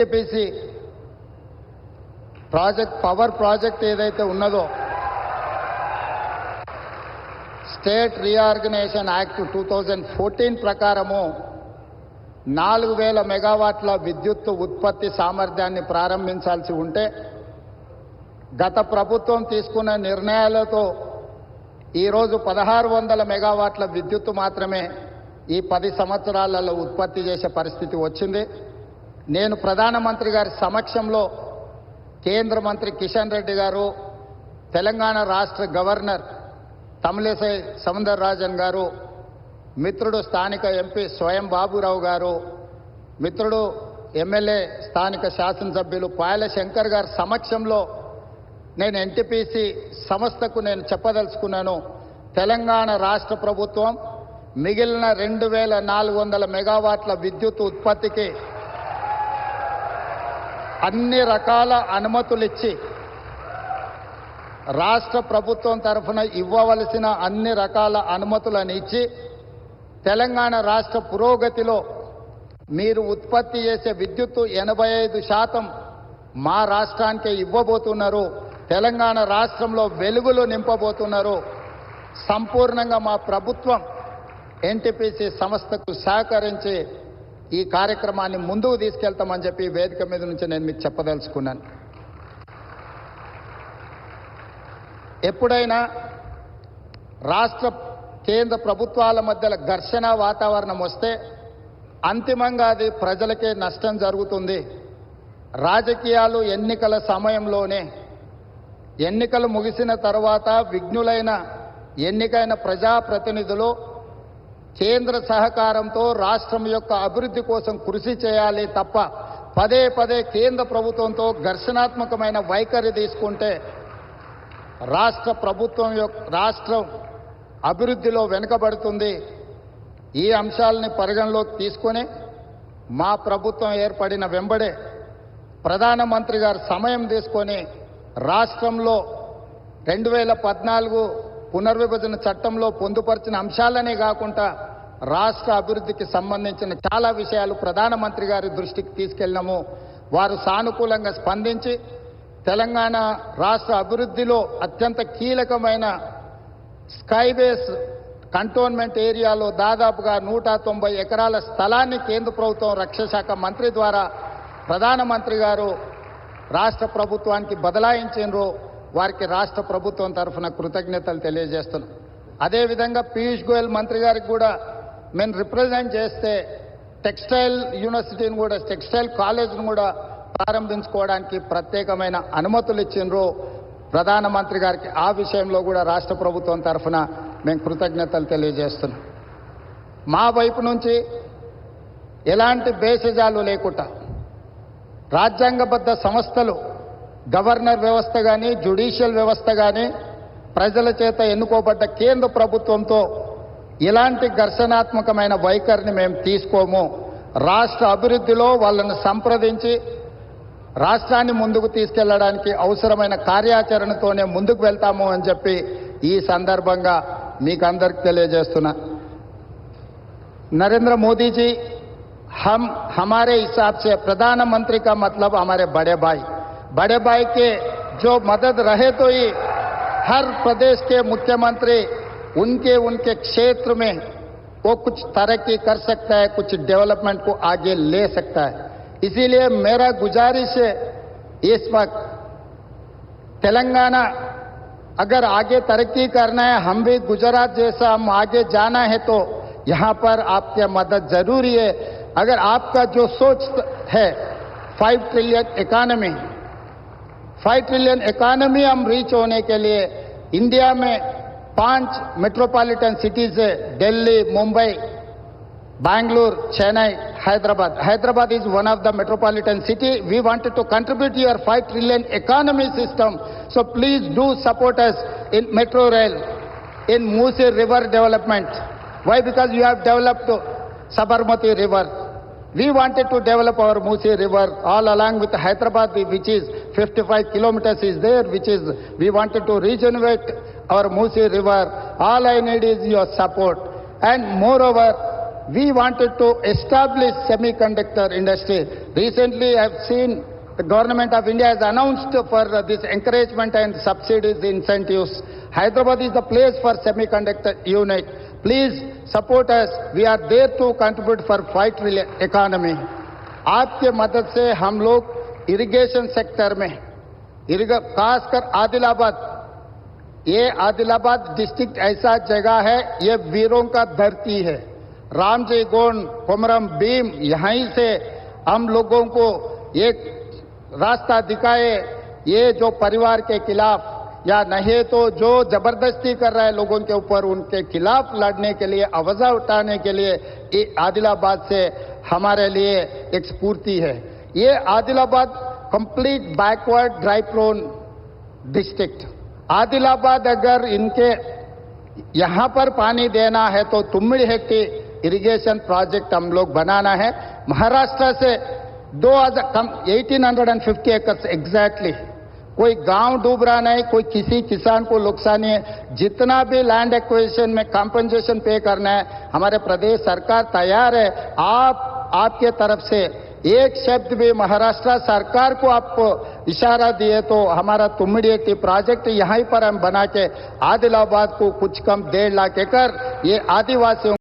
APC project power project ఏదైతే ఉన్నదో state reorganisation act 2014 ప్రకారము 4000 మెగావాట్ల విద్యుత్ ఉత్పత్తి సామర్థ్యాన్ని ప్రారంభించాల్సి ఉంటే గత ప్రభుత్వం తీసుకున్న నిర్ణయాలతో ఈరోజు 1600 మెగావాట్ల విద్యుత్ మాత్రమే ఈ 10 సంవత్సరాలలో ఉత్పత్తి చేసే పరిస్థితి వచ్చింది. నేను ప్రధానమంత్రి గారి సమక్షంలో కేంద్ర మంత్రి కిషన్ రెడ్డి గారు, తెలంగాణ రాష్ట్ర గవర్నర్ తమిళిసై సౌందరరాజన్ గారు, మిత్రుడు స్థానిక ఎంపీ స్వయం బాబురావు గారు, మిత్రుడు ఎమ్మెల్యే స్థానిక శాసనసభ్యులు పాయల శంకర్ గారి సమక్షంలో నేను ఎన్టీపీసీ సంస్థకు నేను చెప్పదలుచుకున్నాను. తెలంగాణ రాష్ట్ర ప్రభుత్వం మిగిలిన 2400 మెగావాట్ల విద్యుత్ ఉత్పత్తికి అన్ని రకాల అనుమతులు ఇచ్చి రాష్ట్ర ప్రభుత్వం తరఫున ఇవ్వవలసిన అన్ని రకాల అనుమతులను ఇచ్చి తెలంగాణ రాష్ట్ర పురోగతిలో మీరు ఉత్పత్తి చేసే విద్యుత్తు 85% మా రాష్ట్రానికే ఇవ్వబోతున్నారు. తెలంగాణ రాష్ట్రంలో వెలుగులు నింపబోతున్నారు. సంపూర్ణంగా మా ప్రభుత్వం ఎన్టీపీసీ సంస్థకు సహకరించి ఈ కార్యక్రమాన్ని ముందుకు తీసుకెళ్తామని చెప్పి వేదిక మీద నుంచి నేను మీకు చెప్పదలుచుకున్నాను. ఎప్పుడైనా రాష్ట్ర కేంద్ర ప్రభుత్వాల మధ్య ఘర్షణ వాతావరణం వస్తే అంతిమంగా అది ప్రజలకే నష్టం జరుగుతుంది. రాజకీయాలు ఎన్నికల సమయంలోనే, ఎన్నికలు ముగిసిన తర్వాత విఘ్నులైన ఎన్నికైన ప్రజాప్రతినిధులు కేంద్ర సహకారంతో రాష్ట్రం యొక్క అభివృద్ధి కోసం కృషి చేయాలి తప్ప పదే పదే కేంద్ర ప్రభుత్వంతో ఘర్షణాత్మకమైన వైఖరి తీసుకుంటే రాష్ట్రం అభివృద్ధిలో వెనుకబడుతుంది. ఈ అంశాలని పరిగణలోకి తీసుకొని మా ప్రభుత్వం ఏర్పడిన వెంబడే ప్రధానమంత్రి గారు సమయం తీసుకొని రాష్ట్రంలో 2014 పునర్విభజన చట్టంలో పొందుపరిచిన అంశాలనే కాకుండా రాష్ట్ర అభివృద్ధికి సంబంధించిన చాలా విషయాలు ప్రధానమంత్రి గారి దృష్టికి తీసుకెళ్ళినాము. వారు సానుకూలంగా స్పందించి తెలంగాణ రాష్ట్ర అభివృద్ధిలో అత్యంత కీలకమైన స్కైబేస్ కంటోన్మెంట్ ఏరియాలో దాదాపుగా 190 ఎకరాల స్థలాన్ని కేంద్ర ప్రభుత్వం రక్షణ శాఖ మంత్రి ద్వారా ప్రధానమంత్రి గారు రాష్ట్ర ప్రభుత్వానికి బదలాయించారు. వారికి రాష్ట్ర ప్రభుత్వం తరఫున కృతజ్ఞతలు తెలియజేస్తున్నాం. అదేవిధంగా పీయూష్ గోయల్ మంత్రి గారికి కూడా మేము రిప్రజెంట్ చేస్తే టెక్స్టైల్ యూనివర్సిటీని కూడా, టెక్స్టైల్ కాలేజ్ను కూడా ప్రారంభించుకోవడానికి ప్రత్యేకమైన అనుమతులు ఇచ్చిండ్రు ప్రధానమంత్రి గారికి. ఆ విషయంలో కూడా రాష్ట్ర ప్రభుత్వం తరఫున మేము కృతజ్ఞతలు తెలియజేస్తున్నాం. మా వైపు నుంచి ఎలాంటి భేషజాలు లేకుండా రాజ్యాంగబద్ధ సంస్థలు, గవర్నర్ వ్యవస్థ కానీ, జ్యుడిషియల్ వ్యవస్థ కానీ, ప్రజల చేత ఎన్నుకోబడ్డ కేంద్ర ప్రభుత్వంతో ఇలాంటి ఘర్షణాత్మకమైన వైఖరిని మేము తీసుకోము. రాష్ట్ర అభివృద్ధిలో వాళ్ళను సంప్రదించి రాష్ట్రాన్ని ముందుకు తీసుకెళ్లడానికి అవసరమైన కార్యాచరణతోనే ముందుకు వెళ్తాము అని చెప్పి ఈ సందర్భంగా మీకు అందరికి తెలియజేస్తున్నా. नरेंद्र मोदी जी, हम हमारे हिसाब से प्रधानमंत्री का मतलब हमारे बड़े भाई के जो मदद रहे तो ही हर प्रदेश के मुख्यमंत्री उनके क्षेत्र में वो कुछ तरक्की कर सकता है, कुछ डेवलपमेंट को आगे ले सकता है. इसीलिए मेरा गुजारिश है, इस वक्त तेलंगाना अगर आगे तरक्की करना है, हम भी गुजरात जैसा हम आगे जाना है तो यहाँ पर आपकी मदद जरूरी है. अगर आपका जो सोच है 5 ट्रिलियन इकोनॉमी हम रीच होने के लिए इंडिया में 5 मेट्रोपॉलिटन सिटीज है, Delhi, Mumbai, Bangalore, Chennai, Hyderabad. Hyderabad is one of the metropolitan city. We wanted to contribute to your 5 trillion economy system. So please do support us in metro rail, in Musi river development. Why? Because you have developed Sabarmati river. We wanted to develop our Musi river all along with Hyderabad, which is 55 kilometers is there, which is we wanted to regenerate our Musi river. All I need is your support. And moreover, we wanted to establish semiconductor industry. Recently, I have seen the government of India has announced for this encouragement and subsidies, incentives. Hyderabad is the place for semiconductor unit. Please support us. We are there to contribute for fight economy. आपके मदद से हम लोग irrigation sector में खासकर आदिलाबाद, ये Adilabad district ऐसा जगह है, ये वीरों का धरती है। रामजी गोंड, कोमरम भीम, यहीं से हम लोगों को एक रास्ता दिखाए। ये जो परिवार के खिलाफ या नहीं तो जो जबरदस्ती कर रहा है लोगों के ऊपर, उनके खिलाफ लड़ने के लिए, आवाज उठाने के लिए ये आदिलाबाद से हमारे लिए एक स्फूर्ति है। ये Adilabad complete backward dry prone district. Adilabad अगर इनके यहां पर पानी देना है तो तुम्मिडिहेट्टी इरिगेशन प्रोजेक्ट हम लोग बनाना है। महाराष्ट्र से 1850 एकर्स एग्जैक्टली, कोई गांव डूब रहा नहीं, कोई किसी किसान को नुकसान नहीं है। जितना भी लैंड एक्विजिशन में कंपनसेशन पे करना है, हमारे प्रदेश सरकार तैयार है। आपके तरफ से एक शब्द भी महाराष्ट्र सरकार को आप इशारा दिए तो हमारा तुम्मिडिहेट्टी प्रोजेक्ट यहीं पर हम बना के आदिलाबाद को कुछ कम 1.5 लाख एकड़ ये आदिवासियों